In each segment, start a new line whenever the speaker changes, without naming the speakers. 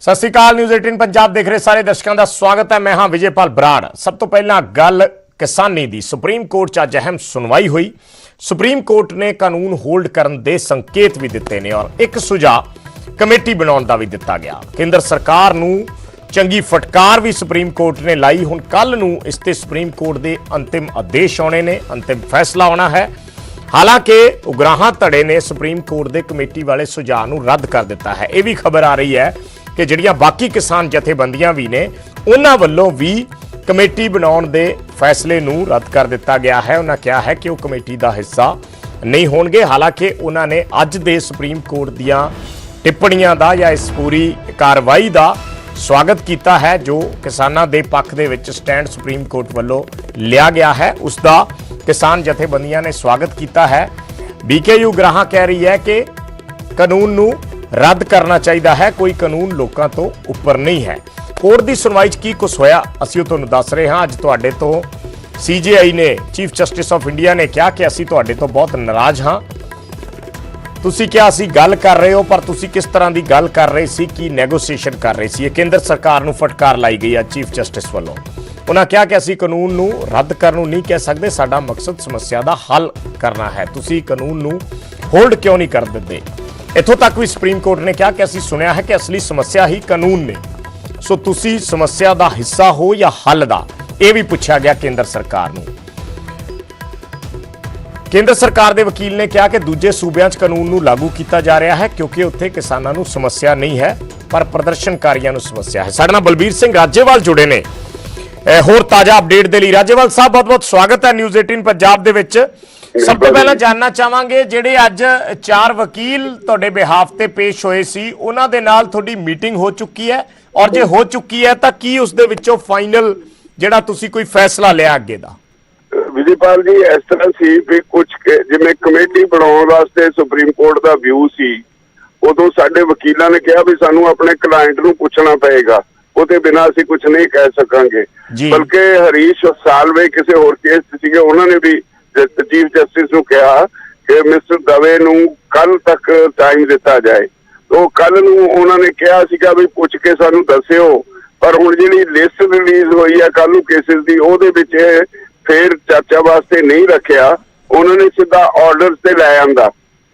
सत श्री अकाल। न्यूज़ 18 पंजाब देख रहे सारे दर्शकों का स्वागत है। मैं हाँ विजयपाल बराड़। सब तो पहला गल किसानी दी। सुप्रीम कोर्ट च अज अहम सुनवाई हुई। सुप्रीम कोर्ट ने कानून होल्ड करने दे संकेत भी दिते ने और एक सुझाव कमेटी बनाने का भी दिता गया। केंद्र सरकार नूं चंगी फटकार भी सुप्रीम कोर्ट ने लाई। हुण कल नूं इस ते सुप्रीम कोर्ट के अंतिम आदेश आने ने, अंतिम फैसला आना है। हालांकि उगराहां धड़े ने सुप्रीम कोर्ट के कमेटी वाले सुझाव नूं रद्द कर दिता है। यह भी खबर आ रही है कि जिहड़ियां बाकी किसान जथेबंदियां भी ने उन्हां वल्लों भी कमेटी बनाउण दे फैसले नूं रद्द कर दिता गया है। उन्हां कहा है कि वो कमेटी का हिस्सा नहीं होणगे। हालांकि उन्होंने अज दे सुप्रीम कोर्ट दियां टिप्पणियां दा या इस पूरी कार्रवाई का स्वागत किया है। जो किसानां दे पक्ष दे विच स्टैंड सुप्रीम कोर्ट वल्लों लिया गया है उसका किसान जथेबंदियां ने स्वागत किया है। BKU उगराहां कह रही है कि कानून नूं रद्द करना चाहिए है, कोई कानून लोगों तो उपर नहीं है। कोर्ट की सुनवाई की कुछ होया असीं तुहानूं दस रहे हाँ। अज तुहाडे तो CJI ने, चीफ जस्टिस ऑफ इंडिया ने कहा कि असीं तुहाडे तो बहुत नाराज़ हाँ। तुसीं क्या असीं गल कर रहे हो, पर तुसीं किस तरह की गल कर रहे सी, की नैगोशिएशन कर रहे सी। केंद्र सरकार नूं फटकार लाई गई है चीफ जस्टिस वालों। उन्होंने कहा कि असीं कानून नूं रद्द करनों नहीं कह सकते, साडा मकसद समस्या का हल करना है। तुसीं कानून नूं होल्ड क्यों नहीं कर देते। इत्थों तक भी सुप्रीम कोर्ट ने कहा कि असीं सुनिया है कि असली समस्या ही कानून ने, सो तुसीं समस्या का हिस्सा हो या हल का, यह भी पूछा गया केंद्र सरकार नूं। केंद्र सरकार के वकील ने कहा कि दूजे सूबे कानून नूं लागू किया जा रहा है क्योंकि उत्थे किसानां नूं समस्या नहीं है पर प्रदर्शनकारियों नूं समस्या है। साडे नाल बलबीर सिंह राजेवाल जुड़े ने होर ताज़ा अपडेट के लिए। राजेवाल साहब बहुत बहुत स्वागत है न्यूज़ 18 पंजाब दे विच। सब तो पहला जानना चाहांगे जिहड़े अज 4 वकील तुहाडे बिहाफ ते पेश होए सी, उन्हां दे नाल तुहाडी मीटिंग हो चुकी है और जे हो चुकी है तो की उस दे विचों फाइनल जिहड़ा तुसीं कोई फैसला लिया अगे दा?
विजयपाल जी इस तरह सी भी कुछ जिवें कमेटी बनाउण वास्ते सुप्रीम कोर्ट का व्यू सी, उदों साडे वकीलां ने कहा भी सानू अपने क्लाइंट नूं पुछना पएगा, ਉਹਦੇ बिना ਅਸੀਂ कुछ नहीं कह सकांगे। बल्कि हरीश सालवे किसी होर केस सीगे, उन्होंने भी चीफ जस्टिस नूं कहा कि मिस्टर दवे नूं कल तक टाइम दिता जाए। तो कल नूं उन्होंने कहा सीगा भी पुछ के सानू दस्सिओ, पर हुण जिहड़ी लिस्ट रिलीज हुई है कल नूं केसेस दी, ਉਹਦੇ ਵਿੱਚ फिर चर्चा वास्ते नहीं रखिया, उन्होंने सीधा ऑर्डर से लै आंदा।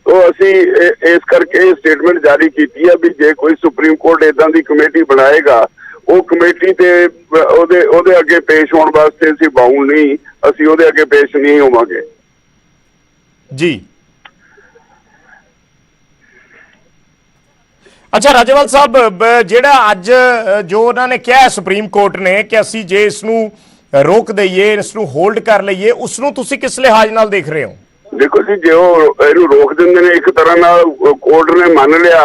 तो असी इस करके स्टेटमेंट जारी की है भी जे कोई सुप्रीम कोर्ट इदां दी कमेटी बनाएगा वो कमेटी ते ओदे अगे पेश होने वास्ते असीं बाउंड नहीं, असीं ओदे अगे पेश नहीं होवांगे
जी। अच्छा राजेवाल साहब, जिहड़ा अज जो उन्होंने कहा सुप्रीम कोर्ट ने कि असीं जे इसनूं रोक दईए, इसनूं होल्ड कर लईए, उसनूं तुसीं किस लिहाज नाल देख रहे हो?
देखो जी, जो इहनूं रोक दिंदे ने एक तरह नाल कोर्ट ने मान लिया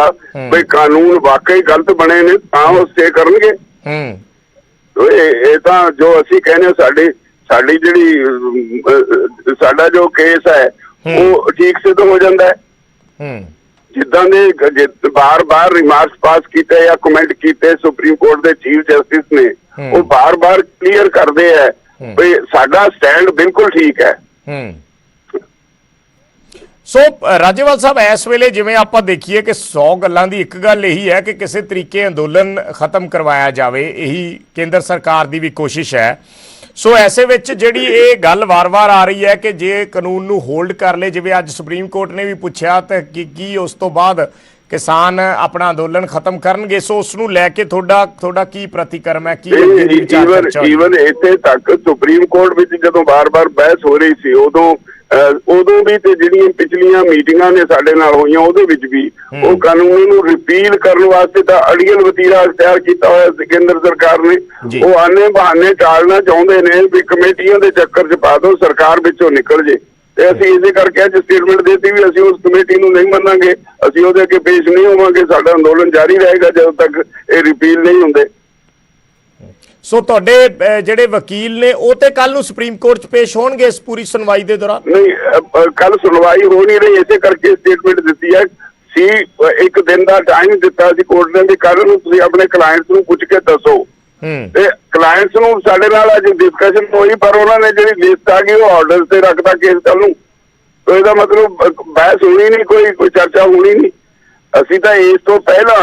भी कानून वाकई गलत बने ने तां वो स्टे करनगे। तो ये तां जो असीं कहने साडी जिहड़ी साडा जो केस है वो ठीक सिद्ध हो जाता है। जिद्दां दे बार बार रिमार्क्स पास किए या कमेंट किए सुप्रीम कोर्ट के चीफ जस्टिस ने, वो बार बार क्लीयर करते हैं भी साडा स्टैंड बिल्कुल ठीक है।
सो राजेवाल साहब, इस वेले जिवें आपां देखिए कि 100 गल्लां दी एक गल यही है कि किसी तरीके अंदोलन खत्म करवाया जाए, यही केंद्र सरकार की भी कोशिश है। सो ऐसे विच जिहड़ी ये गल वार वार आ रही है कि जे कानून नूं होल्ड कर ले, जिवें अज सुप्रीम कोर्ट ने भी पूछा तो की उस तो बाद किसान अपना अंदोलन खत्म करनगे। सो उसनूं लैके थोड़ा की प्रतिक्रम है, की
ईवन इत्थे तक सुप्रीम कोर्ट विच जदों बार बार बहस हो रही सी उदों भी ते जिहड़ियां पिछलियां मीटिंगां ने साडे नाल होईयां ਉਹਦੇ ਵਿੱਚ भी ਉਹ ਕਾਨੂੰਨ ਨੂੰ ਰਿਪੀਲ ਕਰਨ ਵਾਸਤੇ ਤਾਂ ਅੜੀਅਲ ਵਤੀਰਾ ਅਖਤਿਆਰ ਕੀਤਾ ਹੋਇਆ ਸੀ ਕੇਂਦਰ ਸਰਕਾਰ ਨੇ। ਉਹ ਆਨੇ ਬਹਾਨੇ ਟਾਲਣਾ ਚਾਹੁੰਦੇ ਨੇ ਵੀ ਕਮੇਟੀਆਂ ਦੇ ਚੱਕਰ 'ਚ ਪਾ ਦਿਓ, ਸਰਕਾਰ ਵਿੱਚੋਂ ਨਿਕਲ ਜੇ। ਤੇ ਅਸੀਂ ਇਸੇ ਕਰਕੇ ਅੱਜ ਸਟੇਟਮੈਂਟ ਦੇਤੀ ਵੀ ਅਸੀਂ ਉਸ ਕਮੇਟੀ ਨੂੰ ਨਹੀਂ ਮੰਨਾਂਗੇ, ਅਸੀਂ ਉਹਦੇ ਅੱਗੇ ਪੇਸ਼ ਨਹੀਂ ਹੋਵਾਂਗੇ, ਸਾਡਾ ਅੰਦੋਲਨ ਜਾਰੀ ਰਹੇਗਾ ਜਦੋਂ ਤੱਕ ਇਹ ਰਿਪੀਲ ਨਹੀਂ ਹੁੰਦੇ।
सो तुहाडे जिहड़े वकील ने वो ते कल नूं सुप्रीम कोर्ट च पेश होणगे इस पूरी सुनवाई दे दौरान?
नहीं, कल सुनवाई हो नहीं रही, इसे करके स्टेटमेंट दी है सी। एक दिन का टाइम दिता सी कोर्ट ने, कल नूं तुसीं अपने क्लाइंट्स नूं पुछ के दसो। ते क्लाइंट्स नूं साडे नाल अज डिस्कशन होई, पर उन्होंने जिहड़ी लिस्ट आ गई वो ऑर्डर से रखता केस कल नूं। तो इसदा मतलब बहस होनी नहीं, कोई चर्चा होनी नहीं। असीं तां इस तो पहला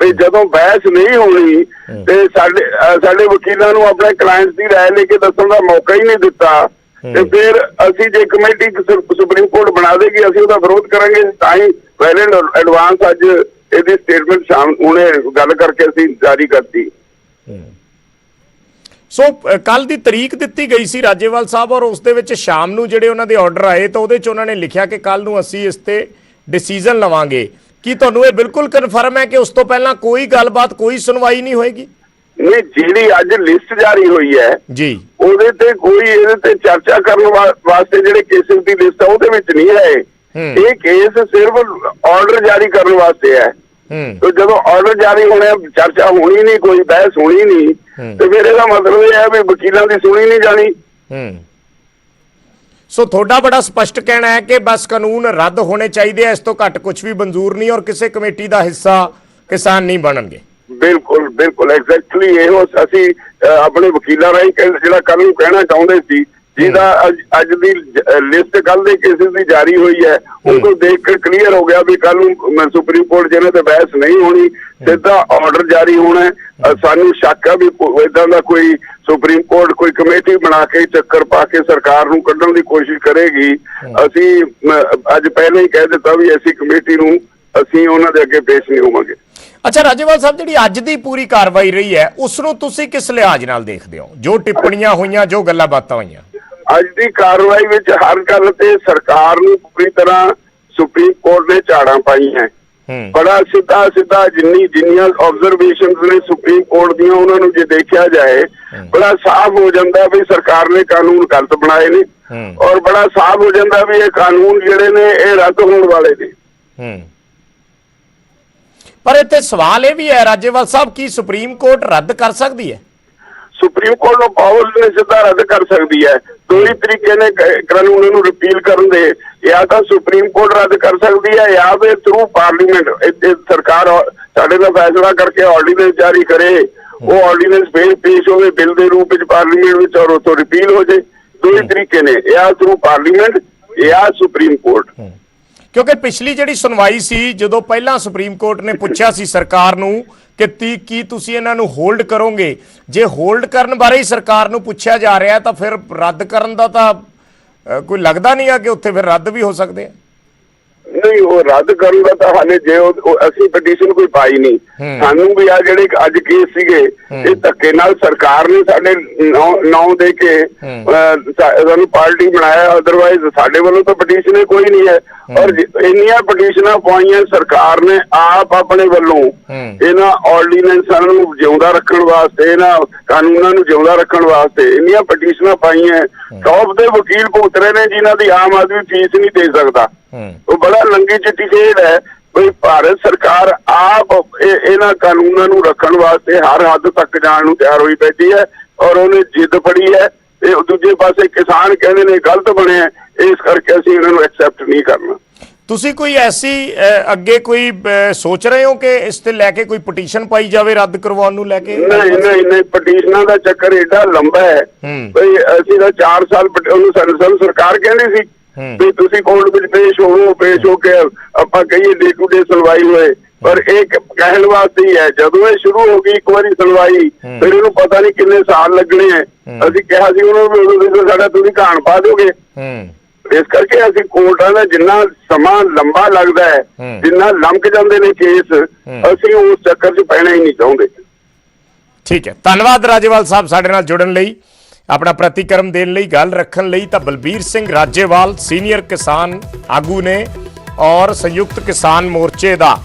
ਵੀ ਜਦੋਂ ਬਹਿਸ ਨਹੀਂ ਹੋਣੀ ਤੇ ਸਾਡੇ ਵਕੀਲਾਂ ਨੂੰ ਆਪਣੇ ਕਲਾਇੰਟਸ ਦੀ ਰਾਏ ਲੈ ਕੇ ਦੱਸਣ ਦਾ ਮੌਕਾ ਹੀ ਨਹੀਂ ਦਿੱਤਾ ਤੇ ਫਿਰ ਅਸੀਂ ਜੇ ਕਮੇਟੀ ਸੁਪਰੀਮ ਕੋਰਟ ਬਣਾ ਦੇਗੀ ਅਸੀਂ ਉਹਦਾ ਵਿਰੋਧ ਕਰਾਂਗੇ। ਤਾਂ ਹੀ ਵੈਲ ਇਨ ਐਡਵਾਂਸ ਅੱਜ ਇਹਦੀ ਸਟੇਟਮੈਂਟ ਸ਼ਾਮ ਹੁਣੇ ਗੱਲ ਕਰਕੇ ਅਸੀਂ ਜਾਰੀ ਕਰਤੀ।
ਸੋ ਕੱਲ ਦੀ ਤਰੀਕ ਦਿੱਤੀ ਗਈ ਸੀ ਰਾਜੇਵਾਲ ਸਾਹਿਬ, ਔਰ ਉਸ ਦੇ ਵਿੱਚ ਸ਼ਾਮ ਨੂੰ ਜਿਹੜੇ ਉਹਨਾਂ ਦੇ ਆਰਡਰ ਆਏ ਤਾਂ ਉਹਦੇ 'ਚ ਉਹਨਾਂ ਨੇ ਲਿਖਿਆ ਕਿ ਕੱਲ ਨੂੰ ਅਸੀਂ ਇਸ ਤੇ ਡਿਸੀਜਨ ਲਵਾਂਗੇ। ਕੀ ਤੁਹਾਨੂੰ ਇਹ ਬਿਲਕੁਲ ਕਨਫਰਮ ਹੈ ਕਿ ਉਸ ਤੋਂ ਪਹਿਲਾਂ ਕੋਈ ਗੱਲਬਾਤ, ਕੋਈ ਸੁਣਵਾਈ ਨਹੀਂ ਹੋਏਗੀ?
ਨਹੀਂ, ਜਿਹੜੀ ਅੱਜ ਲਿਸਟ ਜਾਰੀ ਹੋਈ ਹੈ
ਜੀ,
ਉਹਦੇ ਤੇ ਕੋਈ ਇਹਦੇ ਤੇ ਚਰਚਾ ਕਰਨ ਵਾਸਤੇ ਜਿਹੜੇ ਕੇਸਿਸ ਦੀ ਲਿਸਟ ਆ ਉਹਦੇ ਵਿੱਚ ਨਹੀਂ ਹੈ। ਇਹ ਕੇਸ ਸਿਰਫ ਆਰਡਰ ਜਾਰੀ ਕਰਨ ਵਾਸਤੇ ਹੈ। ਤੇ ਜਦੋਂ ਆਰਡਰ ਜਾਰੀ ਹੋਣੇ, ਚਰਚਾ ਹੋਣੀ ਨਹੀਂ, ਕੋਈ ਬਹਿਸ ਹੋਣੀ ਨਹੀਂ, ਤੇ ਫਿਰ ਇਹਦਾ ਮਤਲਬ ਇਹ ਹੈ ਵੀ ਵਕੀਲਾਂ ਦੀ ਸੁਣੀ ਨਹੀਂ ਜਾਣੀ।
ਸੋ ਤੁਹਾਡਾ ਬੜਾ ਸਪਸ਼ਟ ਕਹਿਣਾ ਹੈ ਕਿ ਬਸ ਕਾਨੂੰਨ ਰੱਦ ਹੋਣੇ ਚਾਹੀਦੇ ਆ, ਇਸ ਤੋਂ ਘੱਟ ਕੁਝ ਵੀ ਮਨਜ਼ੂਰ ਨਹੀਂ, ਔਰ ਕਿਸੇ ਕਮੇਟੀ ਦਾ ਹਿੱਸਾ ਕਿਸਾਨ ਨਹੀਂ ਬਣਨਗੇ।
ਬਿਲਕੁਲ ਬਿਲਕੁਲ ਐਗਜ਼ੈਕਟਲੀ ਇਹੋ ਅਸੀਂ ਆਪਣੇ ਵਕੀਲਾਂ ਰਾਹੀਂ ਜਿਹੜਾ ਕੱਲ ਨੂੰ ਕਹਿਣਾ ਚਾਹੁੰਦੇ ਸੀ, ਜਿਹਦਾ ਅੱਜ ਦੀ ਲਿਸਟ ਕੱਲ ਦੇ ਕੇਸਿਸ ਦੀ ਜਾਰੀ ਹੋਈ ਹੈ, ਉਹਨੂੰ ਦੇਖ ਕੇ ਕਲੀਅਰ ਹੋ ਗਿਆ ਵੀ ਕੱਲ ਨੂੰ ਸੁਪਰੀਮ ਕੋਰਟ ਜਿਹਨਾਂ ਤੇ ਬਹਿਸ ਨਹੀਂ ਹੋਣੀ, ਸਿੱਧਾ ਆਰਡਰ ਜਾਰੀ ਹੋਣਾ। ਸਾਨੂੰ ਸ਼ੱਕ ਹੈ ਵੀ ਇਦਾਂ ਦਾ ਕੋਈ ਸੁਪਰੀਮ ਕੋਰਟ ਕੋਈ ਕਮੇਟੀ ਬਣਾ ਕੇ ਚੱਕਰ ਪਾ ਕੇ ਸਰਕਾਰ ਨੂੰ ਕੱਢਣ ਦੀ ਕੋਸ਼ਿਸ਼ ਕਰੇਗੀ। ਅਸੀਂ ਅੱਜ ਪਹਿਲਾਂ ਹੀ ਕਹਿ ਦਿੱਤਾ ਵੀ ਐਸੀ ਕਮੇਟੀ ਨੂੰ ਅਸੀਂ ਉਹਨਾਂ ਦੇ ਅੱਗੇ ਪੇਸ਼ ਨਹੀਂ ਹੋਵਾਂਗੇ।
ਅੱਛਾ ਰਾਜੇਵਾਲ ਸਾਹਿਬ, ਜਿਹੜੀ ਅੱਜ ਦੀ ਪੂਰੀ ਕਾਰਵਾਈ ਰਹੀ ਹੈ ਉਸ ਨੂੰ ਤੁਸੀਂ ਕਿਸ ਲਿਹਾਜ਼ ਨਾਲ ਦੇਖਦੇ ਹੋ? ਜੋ ਟਿੱਪਣੀਆਂ ਹੋਈਆਂ, ਜੋ ਗੱਲਾਂ ਬਾਤਾਂ ਹੋਈਆਂ
ਅੱਜ ਦੀ ਕਾਰਵਾਈ ਵਿੱਚ ਹਰ ਗੱਲ ਤੇ ਸਰਕਾਰ ਨੂੰ ਪੂਰੀ ਤਰ੍ਹਾਂ ਸੁਪਰੀਮ ਕੋਰਟ ਨੇ ਝਾੜਾਂ ਪਾਈਆਂ। ਬੜਾ ਸਿੱਧਾ ਜਿੰਨੀਆਂ ਆਬਜ਼ਰਵੇਸ਼ਨਸ ਨੇ ਸੁਪਰੀਮ ਕੋਰਟ ਦੀਆਂ ਉਹਨਾਂ ਨੂੰ ਜੇ ਦੇਖਿਆ ਜਾਏ, ਬੜਾ ਸਾਫ਼ ਹੋ ਜਾਂਦਾ ਵੀ ਸਰਕਾਰ ਨੇ ਕਾਨੂੰਨ ਗਲਤ ਬਣਾਏ ਨੇ, ਔਰ ਬੜਾ ਸਾਫ਼ ਹੋ ਜਾਂਦਾ ਵੀ ਇਹ ਕਾਨੂੰਨ ਜਿਹੜੇ ਨੇ ਇਹ ਰੱਦ ਹੋਣ ਵਾਲੇ ਨੇ।
ਪਰ ਇੱਥੇ ਸਵਾਲ ਇਹ ਵੀ ਹੈ ਰਾਜੇਵਾਲ ਸਾਹਿਬ, ਕੀ ਸੁਪਰੀਮ ਕੋਰਟ ਰੱਦ ਕਰ ਸਕਦੀ ਹੈ?
ਸੁਪਰੀਮ ਕੋਰਟ ਨੂੰ ਪਾਵਰਸ ਨੇ ਸਿੱਧਾ ਰੱਦ ਕਰ ਸਕਦੀ ਹੈ। ਦੋ ਹੀ ਤਰੀਕੇ ਨੇ ਕਾਨੂੰਨ ਨੂੰ ਰਿਪੀਲ ਕਰਨ ਦੇ, ਜਾਂ ਤਾਂ ਸੁਪਰੀਮ ਕੋਰਟ ਰੱਦ ਕਰ ਸਕਦੀ ਹੈ ਜਾਂ ਫਿਰ ਥਰੂ ਪਾਰਲੀਮੈਂਟ। ਸਰਕਾਰ ਸਾਡੇ ਦਾ ਫੈਸਲਾ ਕਰਕੇ ਆਰਡੀਨੈਂਸ ਜਾਰੀ ਕਰੇ, ਉਹ ਆਰਡੀਨੈਂਸ ਪੇਸ਼ ਹੋਵੇ ਬਿੱਲ ਦੇ ਰੂਪ ਵਿੱਚ ਪਾਰਲੀਮੈਂਟ ਵਿੱਚ, ਔਰ ਉੱਥੋਂ ਰਿਪੀਲ ਹੋ ਜਾਏ। ਦੋ ਹੀ ਤਰੀਕੇ ਨੇ, ਜਾਂ ਥਰੂ ਪਾਰਲੀਮੈਂਟ ਜਾਂ ਸੁਪਰੀਮ ਕੋਰਟ।
ਕਿਉਂਕਿ ਪਿਛਲੀ ਜਿਹੜੀ ਸੁਣਵਾਈ ਸੀ, ਜਦੋਂ ਪਹਿਲਾਂ ਸੁਪਰੀਮ ਕੋਰਟ ਨੇ ਪੁੱਛਿਆ ਸੀ ਸਰਕਾਰ ਨੂੰ ਕਿ ਕੀ ਤੁਸੀਂ ਇਹਨਾਂ ਨੂੰ ਹੋਲਡ ਕਰੋਗੇ, ਜੇ ਹੋਲਡ ਕਰਨ ਬਾਰੇ ਹੀ ਸਰਕਾਰ ਨੂੰ ਪੁੱਛਿਆ ਜਾ ਰਿਹਾ ਤਾਂ ਫਿਰ ਰੱਦ ਕਰਨ ਦਾ ਤਾਂ ਕੋਈ ਲੱਗਦਾ ਨਹੀਂ ਆ ਕਿ ਉੱਥੇ ਫਿਰ ਰੱਦ ਵੀ ਹੋ ਸਕਦੇ ਆ।
ਨਹੀਂ, ਉਹ ਰੱਦ ਕਰਨ ਦਾ ਤਾਂ ਹਾਲੇ ਜੇ ਅਸੀਂ ਪਟੀਸ਼ਨ ਕੋਈ ਪਾਈ ਨਹੀਂ। ਸਾਨੂੰ ਵੀ ਆ ਜਿਹੜੇ ਅੱਜ ਕੇਸ ਸੀਗੇ ਇਹ ਧੱਕੇ ਨਾਲ ਸਰਕਾਰ ਨੇ ਸਾਡੇ ਨਾਂ ਦੇ ਕੇ ਸਾਨੂੰ ਪਾਰਟੀ ਬਣਾਇਆ, ਅਦਰਵਾਈਜ਼ ਸਾਡੇ ਵੱਲੋਂ ਤਾਂ ਪਟੀਸ਼ਨ ਕੋਈ ਨਹੀਂ ਹੈ। ਔਰ ਇੰਨੀਆਂ ਪਟੀਸ਼ਨਾਂ ਪਾਈਆਂ ਸਰਕਾਰ ਨੇ ਆਪ ਆਪਣੇ ਵੱਲੋਂ ਇਹਨਾਂ ਆਰਡੀਨੈਂਸਾਂ ਨੂੰ ਜਿਉਂਦਾ ਰੱਖਣ ਵਾਸਤੇ, ਇਹਨਾਂ ਕਾਨੂੰਨਾਂ ਨੂੰ ਜਿਉਂਦਾ ਰੱਖਣ ਵਾਸਤੇ ਇੰਨੀਆਂ ਪਟੀਸ਼ਨਾਂ ਪਾਈਆਂ। ਟੌਪ ਦੇ ਵਕੀਲ ਭੁਗਤ ਰਹੇ ਨੇ ਜਿਨ੍ਹਾਂ ਦੀ ਆਮ ਆਦਮੀ ਫੀਸ ਨਹੀਂ ਦੇ ਸਕਦਾ। ਉਹ ਬੜਾ ਲੰਗੀ ਚਿੱਟੀ ਖੇਡ ਹੈ ਵੀ ਭਾਰਤ ਸਰਕਾਰ ਆਪ ਇਹਨਾਂ ਕਾਨੂੰਨਾਂ ਨੂੰ ਰੱਖਣ ਵਾਸਤੇ ਹਰ ਹੱਦ ਤੱਕ ਜਾਣ ਨੂੰ ਤਿਆਰ ਹੋਈ ਬੈਠੀ ਹੈ, ਔਰ ਉਹਨੇ ਜਿੱਦ ਫੜੀ ਹੈ। ਤੇ ਦੂਜੇ ਪਾਸੇ ਕਿਸਾਨ ਕਹਿੰਦੇ ਨੇ ਗਲਤ ਬਣਿਆ, ਇਸ ਕਰਕੇ ਅਸੀਂ ਇਹਨਾਂ ਨੂੰ ਐਕਸੈਪਟ ਨਹੀਂ ਕਰਨਾ।
ਤੁਸੀਂ ਕੋਈ ਐਸੀ ਅੱਗੇ ਕੋਈ ਸੋਚ ਰਹੇ ਹੋ ਕਿ ਇਸ ਤੇ ਲੈ ਕੇ ਕੋਈ ਪਟੀਸ਼ਨ ਪਾਈ ਜਾਵੇ ਰੱਦ ਕਰਵਾਉਣ ਨੂੰ ਲੈ ਕੇ?
ਨਹੀਂ, ਪਟੀਸ਼ਨਾਂ ਦਾ ਚੱਕਰ ਏਡਾ ਲੰਬਾ ਹੈ ਬਈ ਅਸੀਂ ਤਾਂ 4 ਸਾਲ ਉਹਨੂੰ ਸਾਨੂੰ ਸਰਕਾਰ ਕਹਿੰਦੀ ਸੀ ਵੀ ਤੁਸੀਂ ਕੋਰਟ ਵਿੱਚ ਪੇਸ਼ ਹੋ ਕੇ ਆਪਾਂ ਕਹੀਏ ਡੇ ਟੂ ਡੇ ਸੁਣਵਾਈ ਹੋਏ, ਪਰ ਇਹ ਕਹਿਣ ਵਾਸਤੇ ਹੀ ਹੈ। ਜਦੋਂ ਇਹ ਸ਼ੁਰੂ ਹੋ ਗਈ ਇੱਕ ਵਾਰੀ ਸੁਣਵਾਈ, ਫਿਰ ਇਹਨੂੰ ਪਤਾ ਨਹੀਂ ਕਿੰਨੇ ਸਾਲ ਲੱਗਣੇ ਹੈ। ਅਸੀਂ ਕਿਹਾ ਸੀ ਉਹਨਾਂ ਨੂੰ ਵੀ ਸਾਡਾ ਤੁਸੀਂ ਘਾਣ ਪਾ ਦਿਓਗੇ। ਇਸ ਕਰਕੇ ਅਸੀਂ ਕੋਰਟਾਂ ਦਾ ਜਿੰਨਾ ਸਮਾਂ ਲੰਬਾ ਲੱਗਦਾ ਹੈ, ਜਿੰਨਾ ਲੰਮਕ ਜਾਂਦੇ ਨੇ ਕੇਸ, ਅਸੀਂ ਉਸ ਚੱਕਰ 'ਚ ਪੈਣਾ ਹੀ ਨਹੀਂ ਚਾਹੁੰਦੇ।
ਠੀਕ ਹੈ, ਧੰਨਵਾਦ ਰਾਜੇਵਾਲ ਸਾਹਿਬ ਸਾਡੇ ਨਾਲ ਜੁੜਨ ਲਈ, ਆਪਣਾ ਪ੍ਰਤੀਕਰਮ ਦੇਣ ਲਈ, ਗੱਲ ਰੱਖਣ ਲਈ। ਤਾਂ ਬਲਬੀਰ ਸਿੰਘ ਰਾਜੇਵਾਲ ਸੀਨੀਅਰ ਕਿਸਾਨ ਆਗੂ ਨੇ ਔਰ ਸੰਯੁਕਤ ਕਿਸਾਨ ਮੋਰਚੇ ਦਾ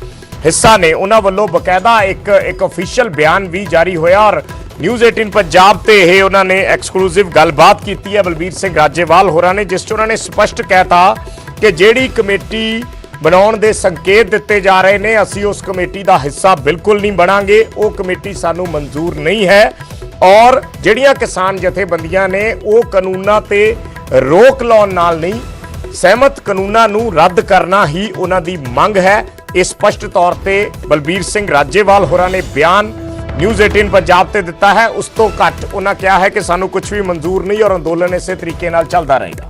ਹਿੱਸਾ ਨੇ। ਉਹਨਾਂ ਵੱਲੋਂ ਬਕਾਇਦਾ ਇੱਕ ਅਫੀਸ਼ੀਅਲ ਬਿਆਨ ਵੀ ਜਾਰੀ ਹੋਇਆ ਔਰ ਨਿਊਜ਼ 18 ਪੰਜਾਬ ਤੇ ਇਹ ਉਹਨਾਂ ਨੇ ਐਕਸਕਲੂਸਿਵ ਗੱਲਬਾਤ ਕੀਤੀ ਹੈ ਬਲਬੀਰ ਸਿੰਘ ਰਾਜੇਵਾਲ ਹੋਰਾਂ ਨੇ, ਜਿਸ 'ਚ ਉਹਨਾਂ ਨੇ ਸਪਸ਼ਟ ਕਹਿਤਾ ਕਿ ਜਿਹੜੀ ਕਮੇਟੀ ਬਣਾਉਣ ਦੇ ਸੰਕੇਤ ਦਿੱਤੇ ਜਾ ਰਹੇ ਨੇ, ਅਸੀਂ ਉਸ ਕਮੇਟੀ ਦਾ ਹਿੱਸਾ ਬਿਲਕੁਲ ਨਹੀਂ ਬਣਾਂਗੇ। ਉਹ ਕਮੇਟੀ ਸਾਨੂੰ ਮਨਜ਼ੂਰ ਨਹੀਂ ਹੈ ਔਰ ਜਿਹੜੀਆਂ ਕਿਸਾਨ ਜਥੇਬੰਦੀਆਂ ਨੇ ਉਹ ਕਾਨੂੰਨਾਂ ਤੇ ਰੋਕ ਲਾਉਣ ਨਾਲ ਨਹੀਂ ਸਹਿਮਤ, ਕਾਨੂੰਨਾਂ ਨੂੰ ਰੱਦ ਕਰਨਾ ਹੀ ਉਹਨਾਂ ਦੀ ਮੰਗ ਹੈ। ਇਹ ਸਪਸ਼ਟ ਤੌਰ ਤੇ ਬਲਬੀਰ ਸਿੰਘ ਰਾਜੇਵਾਲ ਹੋਰਾਂ ਨੇ ਬਿਆਨ ਨਿਊਜ਼ 18 ਪੰਜਾਬ ਤੇ ਦਿੱਤਾ ਹੈ। ਉਸ ਤੋਂ ਘੱਟ ਉਹਨਾਂ ਕਿਹਾ ਹੈ ਕਿ ਸਾਨੂੰ ਕੁਝ ਵੀ ਮਨਜ਼ੂਰ ਨਹੀਂ ਔਰ ਅੰਦੋਲਨ ਇਸੇ ਤਰੀਕੇ ਨਾਲ ਚੱਲਦਾ ਰਹੇਗਾ।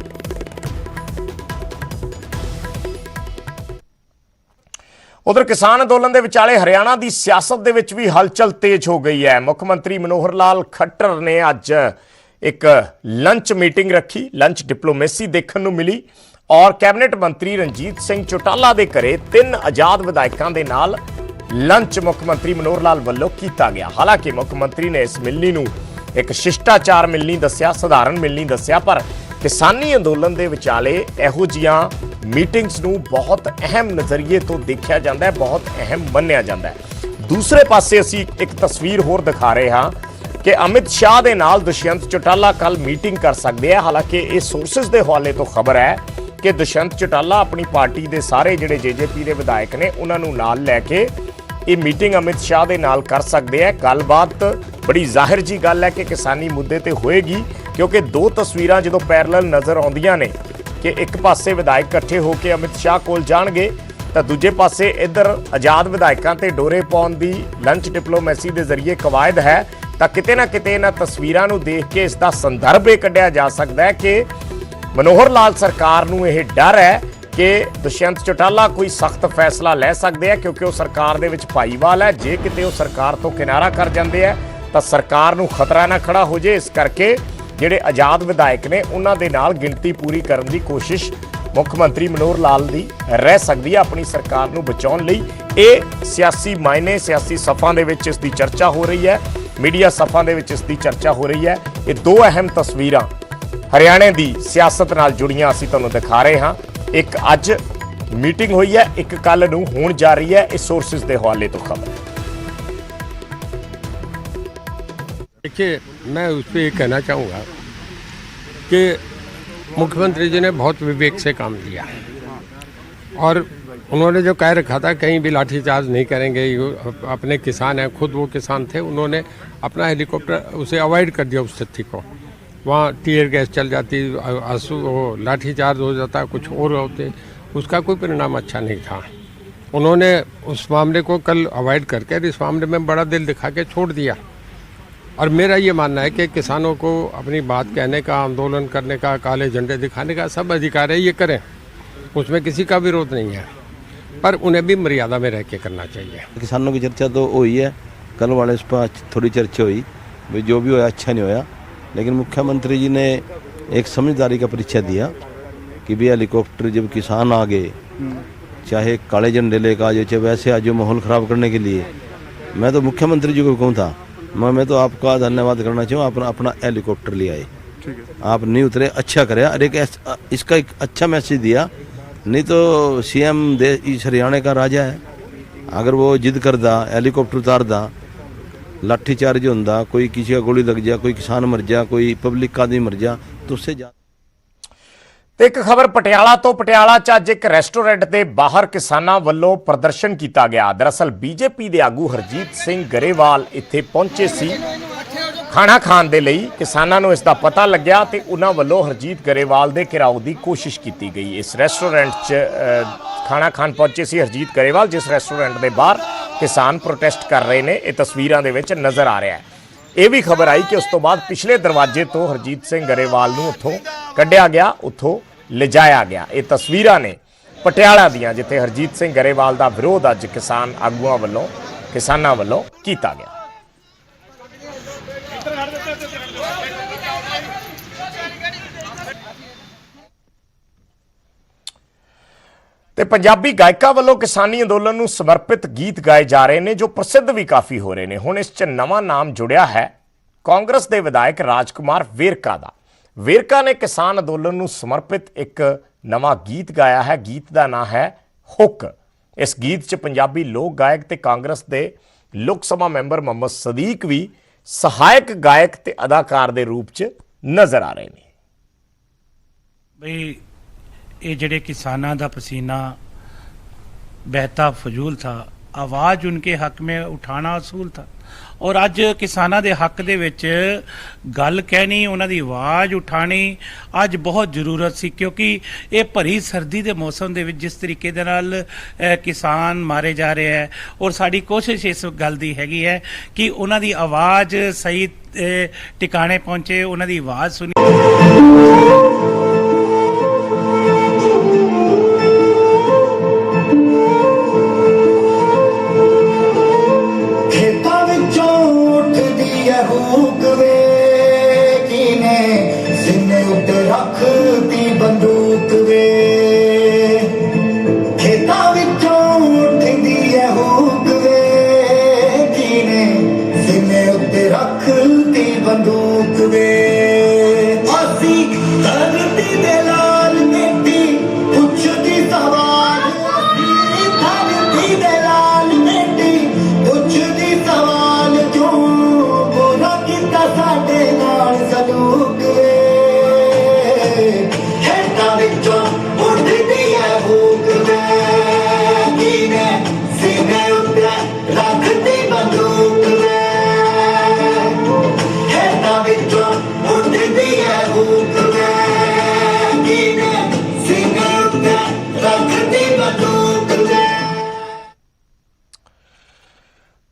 ਉਧਰ ਕਿਸਾਨ ਅੰਦੋਲਨ ਦੇ ਵਿਚਾਲੇ ਹਰਿਆਣਾ ਦੀ ਸਿਆਸਤ ਦੇ ਵਿੱਚ ਵੀ ਹਲਚਲ ਤੇਜ਼ ਹੋ ਗਈ ਹੈ। ਮੁੱਖ ਮੰਤਰੀ ਮਨੋਹਰ ਲਾਲ ਖੱਟਰ ਨੇ ਅੱਜ ਇੱਕ ਲੰਚ ਮੀਟਿੰਗ ਰੱਖੀ। ਲੰਚ ਡਿਪਲੋਮੇਸੀ ਦੇਖਣ ਨੂੰ ਮਿਲੀ ਔਰ ਕੈਬਨਿਟ ਮੰਤਰੀ ਰਣਜੀਤ ਸਿੰਘ ਚੌਟਾਲਾ ਦੇ ਘਰੇ 3 ਆਜ਼ਾਦ ਵਿਧਾਇਕਾਂ ਦੇ ਨਾਲ ਲੰਚ ਮੁੱਖ ਮੰਤਰੀ ਮਨੋਹਰ ਲਾਲ ਵੱਲੋਂ ਕੀਤਾ ਗਿਆ। ਹਾਲਾਂਕਿ ਮੁੱਖ ਮੰਤਰੀ ਨੇ ਇਸ ਮਿਲਣੀ ਨੂੰ ਇੱਕ ਸ਼ਿਸ਼ਟਾਚਾਰ ਮਿਲਣੀ ਦੱਸਿਆ, ਸਧਾਰਨ ਮਿਲਣੀ ਦੱਸਿਆ, ਪਰ ਕਿਸਾਨੀ ਅੰਦੋਲਨ ਦੇ ਵਿਚਾਲੇ ਇਹੋ ਜਿਹੀਆਂ ਮੀਟਿੰਗਸ ਨੂੰ ਬਹੁਤ ਅਹਿਮ ਨਜ਼ਰੀਏ ਤੋਂ ਦੇਖਿਆ ਜਾਂਦਾ ਹੈ, ਬਹੁਤ ਅਹਿਮ ਮੰਨਿਆ ਜਾਂਦਾ ਹੈ। ਦੂਸਰੇ ਪਾਸੇ ਅਸੀਂ ਇੱਕ ਤਸਵੀਰ ਹੋਰ ਦਿਖਾ ਰਹੇ ਹਾਂ ਕਿ ਅਮਿਤ ਸ਼ਾਹ ਦੇ ਨਾਲ ਦੁਸ਼ਯੰਤ ਚੌਟਾਲਾ ਕੱਲ ਮੀਟਿੰਗ ਕਰ ਸਕਦੇ ਆ। ਹਾਲਾਂਕਿ ਇਹ ਸੋਰਸਸ ਦੇ ਹਵਾਲੇ ਤੋਂ ਖਬਰ ਹੈ ਕਿ ਦੁਸ਼ਯੰਤ ਚੌਟਾਲਾ ਆਪਣੀ ਪਾਰਟੀ ਦੇ ਸਾਰੇ ਜਿਹੜੇ ਜੇਜੇਪੀ ਦੇ ਵਿਧਾਇਕ ਨੇ ਉਹਨਾਂ ਨੂੰ ਨਾਲ ਲੈ ਕੇ ਇਹ ਮੀਟਿੰਗ ਅਮਿਤ ਸ਼ਾਹ ਦੇ ਨਾਲ ਕਰ ਸਕਦੇ ਆ। ਗੱਲਬਾਤ ਬੜੀ ਜ਼ਾਹਿਰ ਜੀ ਗੱਲ ਹੈ ਕਿ ਕਿਸਾਨੀ ਮੁੱਦੇ ਤੇ ਹੋਏਗੀ, ਕਿਉਂਕਿ ਦੋ ਤਸਵੀਰਾਂ ਜਦੋਂ ਪੈਰਲਲ ਨਜ਼ਰ ਆਉਂਦੀਆਂ ਨੇ ਕਿ ਇੱਕ ਪਾਸੇ ਵਿਧਾਇਕ ਇਕੱਠੇ ਹੋ ਕੇ ਅਮਿਤ ਸ਼ਾਹ ਕੋਲ ਜਾਣਗੇ ਤਾਂ ਦੂਜੇ ਪਾਸੇ ਇੱਧਰ ਆਜ਼ਾਦ ਵਿਧਾਇਕਾਂ ਤੇ ਡੋਰੇ ਪਾਉਣ ਦੀ ਲੰਚ ਡਿਪਲੋਮੇਸੀ ਦੇ ਜ਼ਰੀਏ ਕਵਾਇਦ ਹੈ, ਤਾਂ ਕਿਤੇ ਨਾ ਕਿਤੇ ਇਹਨਾਂ ਤਸਵੀਰਾਂ ਨੂੰ ਦੇਖ ਕੇ ਇਸ ਦਾ ਸੰਦਰਭ ਇਹ ਕੱਢਿਆ ਜਾ ਸਕਦਾ ਹੈ ਕਿ ਮਨੋਹਰ ਲਾਲ ਸਰਕਾਰ ਨੂੰ ਇਹ ਡਰ ਹੈ ਕਿ ਦੁਸ਼ਯੰਤ ਚੌਟਾਲਾ ਕੋਈ ਸਖਤ ਫੈਸਲਾ ਲੈ ਸਕਦੇ ਆ, ਕਿਉਂਕਿ ਉਹ ਸਰਕਾਰ ਦੇ ਵਿੱਚ ਭਾਈਵਾਲ ਹੈ। ਜੇ ਕਿਤੇ ਉਹ ਸਰਕਾਰ ਤੋਂ ਕਿਨਾਰਾ ਕਰ ਜਾਂਦੇ ਆ ਤਾਂ ਸਰਕਾਰ ਨੂੰ ਖਤਰਾ ਨਾ ਖੜਾ ਹੋ ਜੇ। ਇਸ ਕਰਕੇ ਜਿਹੜੇ ਆਜ਼ਾਦ ਵਿਧਾਇਕ ਨੇ ਉਹਨਾਂ ਦੇ ਨਾਲ ਗਿਣਤੀ ਪੂਰੀ ਕਰਨ ਦੀ ਕੋਸ਼ਿਸ਼ ਮੁੱਖ ਮੰਤਰੀ ਮਨੋਹਰ ਲਾਲ ਦੀ ਰਹਿ ਸਕਦੀ ਹੈ ਆਪਣੀ ਸਰਕਾਰ ਨੂੰ ਬਚਾਉਣ ਲਈ। ਇਹ ਸਿਆਸੀ ਮਾਇਨੇ, ਸਿਆਸੀ ਸਫਾਂ ਦੇ ਵਿੱਚ ਇਸ ਦੀ ਚਰਚਾ ਹੋ ਰਹੀ ਹੈ, ਮੀਡੀਆ ਸਫਾਂ ਦੇ ਵਿੱਚ ਇਸ ਦੀ ਚਰਚਾ ਹੋ ਰਹੀ ਹੈ। ਇਹ ਦੋ ਅਹਿਮ ਤਸਵੀਰਾਂ ਹਰਿਆਣੇ ਦੀ ਸਿਆਸਤ ਨਾਲ ਜੁੜੀਆਂ ਅਸੀਂ ਤੁਹਾਨੂੰ ਦਿਖਾ ਰਹੇ ਹਾਂ। ਇੱਕ ਅੱਜ ਮੀਟਿੰਗ ਹੋਈ ਹੈ, ਇੱਕ ਕੱਲ ਨੂੰ ਹੋਣ ਜਾ ਰਹੀ ਹੈ। ਇਹ ਸੋਰਸਿਸ ਦੇ ਹਵਾਲੇ ਤੋਂ ਖਬਰ ਹੈ।
देखिए, मैं उस पर ये कहना चाहूँगा कि मुख्यमंत्री जी ने बहुत विवेक से काम किया और उन्होंने जो कह रखा था कहीं भी लाठीचार्ज नहीं करेंगे, अपने किसान हैं, खुद वो किसान थे, उन्होंने अपना हेलीकॉप्टर उसे अवॉइड कर दिया उस स्थिति को। वहाँ टीयर गैस चल जाती, आंसू लाठीचार्ज हो जाता, कुछ और होते, उसका कोई परिणाम अच्छा नहीं था। उन्होंने उस मामले को कल अवॉइड करके इस मामले में बड़ा दिल दिखा के छोड़ दिया। और मेरा ये मानना है कि किसानों को अपनी बात कहने का, आंदोलन करने का, काले झंडे दिखाने का सब अधिकार है, ये करें, उसमें किसी का विरोध नहीं है, पर उन्हें भी मर्यादा में रह के करना चाहिए।
किसानों की चर्चा तो हुई है, कल वाले इस पर थोड़ी चर्चा हुई, भाई जो भी होया अच्छा नहीं होया, लेकिन मुख्यमंत्री जी ने एक समझदारी का परिचय दिया कि भाई हेलीकॉप्टर जब किसान आ गए, चाहे काले झंडे लेकर आ जाए, चाहे वैसे आज माहौल ख़राब करने के लिए, मैं तो मुख्यमंत्री जी को कहूँ था, मैं तो आपका धन्यवाद करना चाहूँ, अपना हेलीकॉप्टर ले आए, आप नहीं उतरे, अच्छा करे। और एक इसका एक अच्छा मैसेज दिया, नहीं तो सीएम इस हरियाणा का राजा है, अगर वो जिद करदा हेलीकॉप्टर उतारदा, लाठीचार्ज होंदा, कोई किसी का गोली लग जा, कोई किसान मर जा, कोई पब्लिक का आदमी मर जा, तो उससे
ਤੇ ਇੱਕ ਖਬਰ ਪਟਿਆਲਾ ਤੋਂ। ਪਟਿਆਲਾ 'ਚ ਅੱਜ ਇੱਕ ਰੈਸਟੋਰੈਂਟ ਦੇ ਬਾਹਰ ਕਿਸਾਨਾਂ ਵੱਲੋਂ ਪ੍ਰਦਰਸ਼ਨ ਕੀਤਾ ਗਿਆ। ਦਰਅਸਲ ਬੀਜੇਪੀ ਦੇ ਆਗੂ ਹਰਜੀਤ ਸਿੰਘ ਗਰੇਵਾਲ ਇੱਥੇ ਪਹੁੰਚੇ ਸੀ ਖਾਣਾ ਖਾਣ ਦੇ ਲਈ। ਕਿਸਾਨਾਂ ਨੂੰ ਇਸ ਦਾ ਪਤਾ ਲੱਗਿਆ ਤੇ ਉਹਨਾਂ ਵੱਲੋਂ ਹਰਜੀਤ ਗਰੇਵਾਲ ਦੇ ਘਿਰਾਓ ਦੀ ਕੋਸ਼ਿਸ਼ ਕੀਤੀ ਗਈ। ਇਸ ਰੈਸਟੋਰੈਂਟ 'ਚ ਖਾਣਾ ਖਾਣ ਪਹੁੰਚੇ ਸੀ ਹਰਜੀਤ ਗਰੇਵਾਲ, ਜਿਸ ਰੈਸਟੋਰੈਂਟ ਦੇ ਬਾਹਰ ਕਿਸਾਨ ਪ੍ਰੋਟੈਸਟ ਕਰ ਰਹੇ ਨੇ। ਇਹ ਤਸਵੀਰਾਂ ਦੇ ਵਿੱਚ ਨਜ਼ਰ ਆ ਰਿਹਾ ਹੈ। ਇਹ ਵੀ ਖਬਰ ਆਈ ਕਿ ਉਸ ਤੋਂ ਬਾਅਦ ਪਿਛਲੇ ਦਰਵਾਜ਼ੇ ਤੋਂ ਹਰਜੀਤ ਸਿੰਘ ਗਰੇਵਾਲ ਨੂੰ ਉੱਥੋਂ ਕੱਢਿਆ ਗਿਆ, ਉੱਥੋਂ ਲਿਜਾਇਆ ਗਿਆ। ਇਹ ਤਸਵੀਰਾਂ ਨੇ ਪਟਿਆਲਾ ਦੀਆਂ, ਜਿੱਥੇ ਹਰਜੀਤ ਸਿੰਘ ਗਰੇਵਾਲ ਦਾ ਵਿਰੋਧ ਅੱਜ ਕਿਸਾਨ ਆਗੂਆਂ ਵੱਲੋਂ, ਕਿਸਾਨਾਂ ਵੱਲੋਂ ਕੀਤਾ ਗਿਆ। ਤੇ ਪੰਜਾਬੀ ਗਾਇਕਾਂ ਵੱਲੋਂ ਕਿਸਾਨੀ ਅੰਦੋਲਨ ਨੂੰ ਸਮਰਪਿਤ ਗੀਤ ਗਾਏ ਜਾ ਰਹੇ ਨੇ, ਜੋ ਪ੍ਰਸਿੱਧ ਵੀ ਕਾਫੀ ਹੋ ਰਹੇ ਨੇ। ਹੁਣ ਇਸ 'ਚ ਨਵਾਂ ਨਾਮ ਜੁੜਿਆ ਹੈ ਕਾਂਗਰਸ ਦੇ ਵਿਧਾਇਕ ਰਾਜਕੁਮਾਰ ਵੇਰਕਾ ਦਾ। ਵੇਰਕਾ ਨੇ ਕਿਸਾਨ ਅੰਦੋਲਨ ਨੂੰ ਸਮਰਪਿਤ ਇੱਕ ਨਵਾਂ ਗੀਤ ਗਾਇਆ ਹੈ। ਗੀਤ ਦਾ ਨਾਮ ਹੈ ਹੁੱਕ। ਇਸ ਗੀਤ 'ਚ ਪੰਜਾਬੀ ਲੋਕ ਗਾਇਕ ਤੇ ਕਾਂਗਰਸ ਦੇ ਲੋਕ ਸਭਾ ਮੈਂਬਰ ਮੁਹੰਮਦ ਸਦੀਕ ਵੀ ਸਹਾਇਕ ਗਾਇਕ ਤੇ ਅਦਾਕਾਰ ਦੇ ਰੂਪ 'ਚ ਨਜ਼ਰ ਆ ਰਹੇ ਨੇ।
ਬਈ ये जड़े किसाना दा पसीना बहता फजूल था, आवाज़ उनके हक में उठाना असूल था, और अज किसाना दे हक दे विच गल कहनी, उन्हां दी आवाज़ उठानी अज बहुत जरूरत सी, क्योंकि ये भरी सर्दी दे मौसम दे विच जिस तरीके दे नाल किसान मारे जा रहे हैं, और साडी कोशिश इस गल दी हैगी है कि उन्हां दी आवाज़ सही टिकाणे पहुंचे, उन्हां दी आवाज़ सुनी।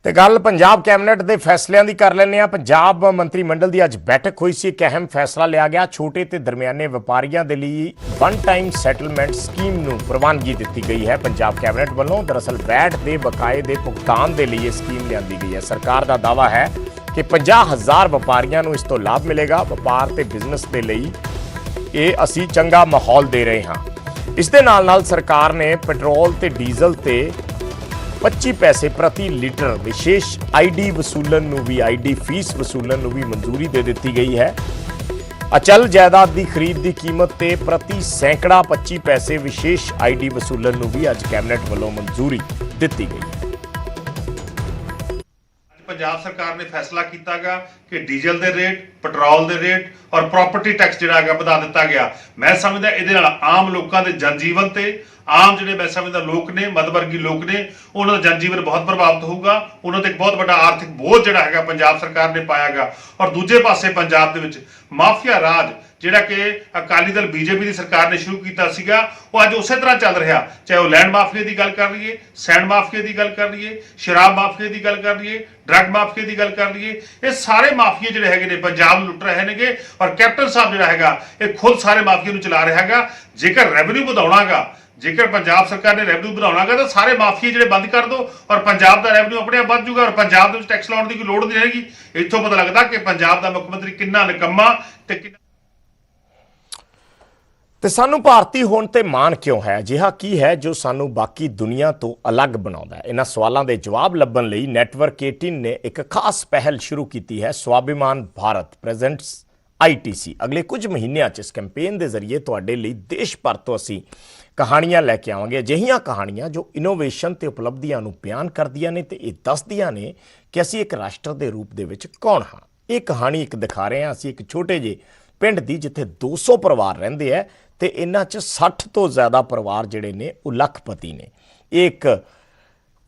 ਤੇ ਗੱਲ ਪੰਜਾਬ ਕੈਬਨਿਟ ਦੇ ਫੈਸਲਿਆਂ ਦੀ ਕਰ ਲੈਂਦੇ ਆ। ਪੰਜਾਬ ਮੰਤਰੀ ਮੰਡਲ ਦੀ ਅੱਜ ਬੈਠਕ ਹੋਈ ਸੀ। ਇੱਕ ਅਹਿਮ ਫੈਸਲਾ ਲਿਆ ਗਿਆ। ਛੋਟੇ ਤੇ ਦਰਮਿਆਨੇ ਵਪਾਰੀਆਂ ਦੇ ਲਈ ਵਨ ਟਾਈਮ ਸੈਟਲਮੈਂਟ ਸਕੀਮ ਨੂੰ ਪ੍ਰਵਾਨਗੀ ਦਿੱਤੀ ਗਈ ਹੈ ਪੰਜਾਬ ਕੈਬਨਿਟ ਵੱਲੋਂ। ਦਰਅਸਲ ਵੈਟ ਦੇ ਬਕਾਏ ਦੇ ਭੁਗਤਾਨ ਦੇ ਲਈ ਇਹ ਸਕੀਮ ਲਿਆਂਦੀ ਗਈ ਹੈ। ਸਰਕਾਰ ਦਾ ਦਾਅਵਾ ਹੈ ਕਿ 50,000 ਵਪਾਰੀਆਂ ਨੂੰ ਇਸ ਤੋਂ ਲਾਭ ਮਿਲੇਗਾ। ਵਪਾਰ ਤੇ ਬਿਜ਼ਨਸ ਦੇ ਲਈ ਇਹ ਅਸੀਂ ਚੰਗਾ ਮਾਹੌਲ ਦੇ ਰਹੇ ਹਾਂ। ਇਸ ਦੇ ਨਾਲ ਸਰਕਾਰ ਨੇ ਪੈਟਰੋਲ ਤੇ ਡੀਜ਼ਲ ਤੇ 25 ਪੈਸੇ ਪ੍ਰਤੀ ਲੀਟਰ ਵਿਸ਼ੇਸ਼ ਆਈਡੀ ਵਸੂਲਣ ਨੂੰ ਵੀ ਫੀਸ ਵਸੂਲਣ ਨੂੰ ਵੀ ਮਨਜ਼ੂਰੀ ਦੇ ਦਿੱਤੀ ਗਈ ਹੈ। ਅਚਲ ਜਾਇਦਾਦ ਦੀ ਖਰੀਦ ਦੀ ਕੀਮਤ ਤੇ ਪ੍ਰਤੀ ਸੈਂਕੜਾ 25 ਪੈਸੇ ਵਿਸ਼ੇਸ਼ ਆਈਡੀ ਵਸੂਲਣ ਨੂੰ ਵੀ ਅੱਜ ਕੈਬਨਿਟ ਵੱਲੋਂ ਮਨਜ਼ੂਰੀ ਦਿੱਤੀ ਗਈ ਹੈ।
ਪੰਜਾਬ ਸਰਕਾਰ ਨੇ ਫੈਸਲਾ ਕੀਤਾਗਾ ਕਿ ਡੀਜ਼ਲ ਦੇ ਰੇਟ, ਪੈਟਰੋਲ ਦੇ ਰੇਟ ਔਰ ਪ੍ਰਾਪਰਟੀ ਟੈਕਸ ਜਿਹੜਾ ਹੈਗਾ ਵਧਾ ਦਿੱਤਾ ਗਿਆ। ਮੈਂ ਸਮਝਦਾ ਇਹਦੇ ਨਾਲ ਆਮ ਲੋਕਾਂ ਦੇ ਜਨਜੀਵਨ ਤੇ ਆਮ ਜਿਹੜੇ ਮੈਂ ਸਮਝਦਾ ਲੋਕ ਨੇ, ਮੱਧਵਰਗੀ ਲੋਕ ਨੇ, ਉਹਨਾਂ ਦਾ ਜਨਜੀਵਨ ਬਹੁਤ ਪ੍ਰਭਾਵਿਤ ਹੋਊਗਾ। ਉਹਨਾਂ ਤੇ ਇੱਕ ਬਹੁਤ ਵੱਡਾ ਆਰਥਿਕ ਬੋਝ ਜਿਹੜਾ ਹੈਗਾ ਪੰਜਾਬ ਸਰਕਾਰ ਨੇ ਪਾਇਆਗਾ। ਔਰ ਦੂਜੇ ਪਾਸੇ ਪੰਜਾਬ ਦੇ ਵਿੱਚ ਮਾਫੀਆ ਰਾਜ ਜਿਹੜਾ ਕਿ ਅਕਾਲੀ ਦਲ ਬੀਜੇਪੀ ਦੀ ਸਰਕਾਰ ਨੇ ਸ਼ੁਰੂ ਕੀਤਾ ਸੀਗਾ, ਉਹ ਅੱਜ ਉਸੇ ਤਰ੍ਹਾਂ ਚੱਲ ਰਿਹਾ। ਚਾਹੇ ਉਹ ਲੈਂਡ ਮਾਫੀਆ ਦੀ ਗੱਲ ਕਰ ਲਈਏ, ਸੈਂਡ ਮਾਫੀਆ ਦੀ ਗੱਲ ਕਰ ਲਈਏ, ਸ਼ਰਾਬ ਮਾਫੀਆ ਦੀ ਗੱਲ ਕਰ ਲਈਏ, ਡਰੱਗ ਮਾਫੀਆ ਦੀ ਗੱਲ ਕਰ ਲਈਏ, ਇਹ ਸਾਰੇ ਮਾਫੀਏ ਜਿਹੜੇ ਹੈਗੇ ਨੇ ਪੰਜਾਬ ਨੂੰ ਲੁੱਟ ਰਹੇ ਨੇਗੇ। ਔਰ ਕੈਪਟਨ ਸਾਹਿਬ ਜਿਹੜਾ ਹੈਗਾ ਇਹ ਖੁਦ ਸਾਰੇ ਮਾਫੀਏ ਨੂੰ ਚਲਾ ਰਿਹਾ ਹੈਗਾ। ਜੇਕਰ ਰੈਵਨਿਊ ਵਧਾਉਣਾਗਾ, ਜੇਕਰ ਪੰਜਾਬ ਸਰਕਾਰ ਨੇ ਰੈਵਨਿਊ ਵਧਾਉਣਾਗਾ ਤਾਂ ਸਾਰੇ ਮਾਫੀਏ ਜਿਹੜੇ ਬੰਦ ਕਰ ਦਿਓ ਔਰ ਪੰਜਾਬ ਦਾ ਰੈਵਨਿਊ ਆਪਣੇ ਆਪ ਵੱਧ ਜਾਊਗਾ ਔਰ ਪੰਜਾਬ ਦੇ ਵਿੱਚ ਟੈਕਸ ਲਾਉਣ ਦੀ ਕੋਈ ਲੋੜ ਨਹੀਂ ਰਹੇਗੀ। ਇੱਥੋਂ ਪਤਾ ਲੱਗਦਾ ਕਿ ਪੰਜਾਬ ਦਾ ਮੁੱਖ ਮੰਤਰੀ ਕਿੰਨਾ ਨਿਕੰਮਾ ਤੇ
ਤੇ ਸਾਨੂੰ ਭਾਰਤੀ ਹੋਣ ਤੇ ਮਾਣ ਕਿਉਂ ਹੈ? ਅਜਿਹਾ ਕੀ ਹੈ ਜੋ ਸਾਨੂੰ ਬਾਕੀ ਦੁਨੀਆ ਤੋਂ ਅਲੱਗ ਬਣਾਉਂਦਾ ਹੈ? ਇਹਨਾਂ ਸਵਾਲਾਂ ਦੇ ਜਵਾਬ ਲੱਭਣ ਲਈ ਨੈਟਵਰਕ 18 ਨੇ ਇੱਕ ਖਾਸ ਪਹਿਲ ਸ਼ੁਰੂ ਕੀਤੀ ਹੈ। ਸਵਾਭਿਮਾਨ ਭਾਰਤ ਪ੍ਰੈਜ਼ੈਂਟਸ ITC। ਅਗਲੇ ਕੁਝ ਮਹੀਨਿਆਂ 'ਚ ਇਸ ਕੈਂਪੇਨ ਦੇ ਜ਼ਰੀਏ ਤੁਹਾਡੇ ਲਈ ਦੇਸ਼ ਭਰ ਤੋਂ ਅਸੀਂ ਕਹਾਣੀਆਂ ਲੈ ਕੇ ਆਵਾਂਗੇ। ਅਜਿਹੀਆਂ ਕਹਾਣੀਆਂ ਜੋ ਇਨੋਵੇਸ਼ਨ ਤੇ ਉਪਲਬਧੀਆਂ ਨੂੰ ਬਿਆਨ ਕਰਦੀਆਂ ਨੇ ਤੇ ਇਹ ਦੱਸਦੀਆਂ ਨੇ ਕਿ ਅਸੀਂ ਇੱਕ ਰਾਸ਼ਟਰ ਦੇ ਰੂਪ ਦੇ ਵਿੱਚ ਕੌਣ ਹਾਂ। ਇਹ ਕਹਾਣੀ ਇੱਕ ਦਿਖਾ ਰਹੇ ਹਾਂ ਅਸੀਂ ਇੱਕ ਛੋਟੇ ਜਿਹੇ ਪਿੰਡ ਦੀ, ਜਿੱਥੇ 200 ਪਰਿਵਾਰ ਰਹਿੰਦੇ ਹੈ ਤੇ ਇਹਨਾਂ 'ਚ 60 ਤੋਂ ਜ਼ਿਆਦਾ ਪਰਿਵਾਰ ਜਿਹੜੇ ਨੇ ਉਹ ਲੱਖਪਤੀ ਨੇ। ਇਹ ਇੱਕ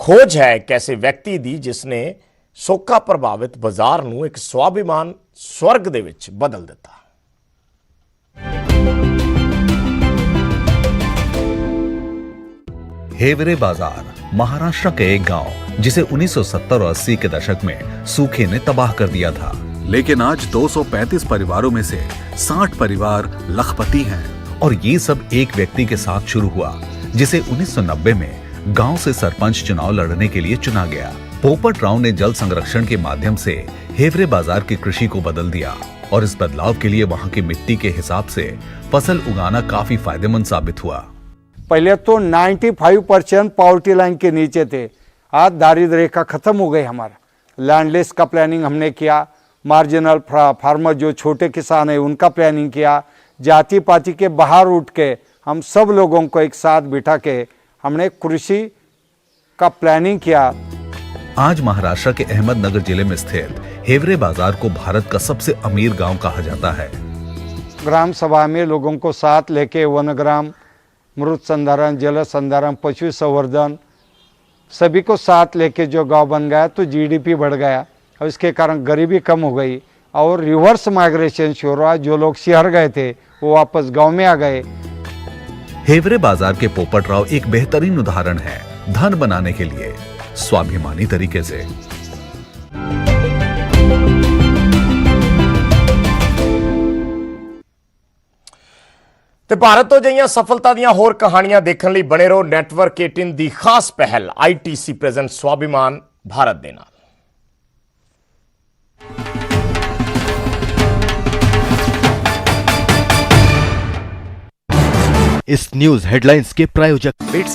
ਖੋਜ ਹੈ ਇੱਕ ਐਸੇ ਵਿਅਕਤੀ ਦੀ ਜਿਸ ਨੇ ਸੋਕਾ ਪ੍ਰਭਾਵਿਤ ਬਾਜ਼ਾਰ ਨੂੰ ਇੱਕ ਸਵਾਭਿਮਾਨ स्वर्ग दे विच बदल दिता।
हेवरे बाजार महाराष्ट्र का एक गांव जिसे 1970 और 80 के दशक में सूखे ने तबाह कर दिया था, लेकिन आज 235 परिवारों में से 60 परिवार लखपति हैं। और ये सब एक व्यक्ति के साथ शुरू हुआ जिसे 1990 में गांव से सरपंच चुनाव लड़ने के लिए चुना गया। पोपट राव ने जल संरक्षण के माध्यम से हेवरे बाजार की कृषि को बदल दिया और इस बदलाव के लिए वहां की मिट्टी के हिसाब से फसल उगाना काफी फायदेमंद साबित हुआ।
पहले तो 95% पॉवर्टी लाइन के नीचे थे। आज दारिद्र्य रेखा खत्म हो गई। हमारा लैंडलेस का प्लानिंग हमने किया, मार्जिनल फार्मर जो छोटे किसान है उनका प्लानिंग किया, जाति पाति के बाहर उठ के हम सब लोगों को एक साथ बिठा के हमने कृषि का प्लानिंग किया।
आज महाराष्ट्र के अहमदनगर जिले में स्थित हेवरे बाजार को भारत का सबसे अमीर गांव कहा जाता है।
ग्राम सभा में लोगों को साथ लेके वनग्राम, मृत संधारण, जल संधारण, पशु संवर्धन सभी को साथ लेके जो गांव बन गया तो GDP बढ़ गया और इसके कारण गरीबी कम हो गई और रिवर्स माइग्रेशन शुरू हुआ। जो लोग शहर गए थे वो वापस गांव में आ गए।
हेवरे बाजार के पोपट राव एक बेहतरीन उदाहरण है धन बनाने के लिए स्वाभिमानी तरीके से।
ਤੇ ਭਾਰਤ ਤੋਂ ਜਿਹੀਆਂ ਸਫਲਤਾ ਦੀਆਂ ਹੋਰ ਕਹਾਣੀਆਂ ਦੇਖਣ ਲਈ ਬਣੇ ਰਹੋ ਨੈਟਵਰਕ 18 ਦੀ ਖਾਸ ਪਹਿਲ ITC ਪ੍ਰੈਜ਼ੈਂਟ ਸਵਾਭਿਮਾਨ ਭਾਰਤ ਦੇ ਨਾਲ।
इस न्यूज हेडलाइंस के प्रायोजक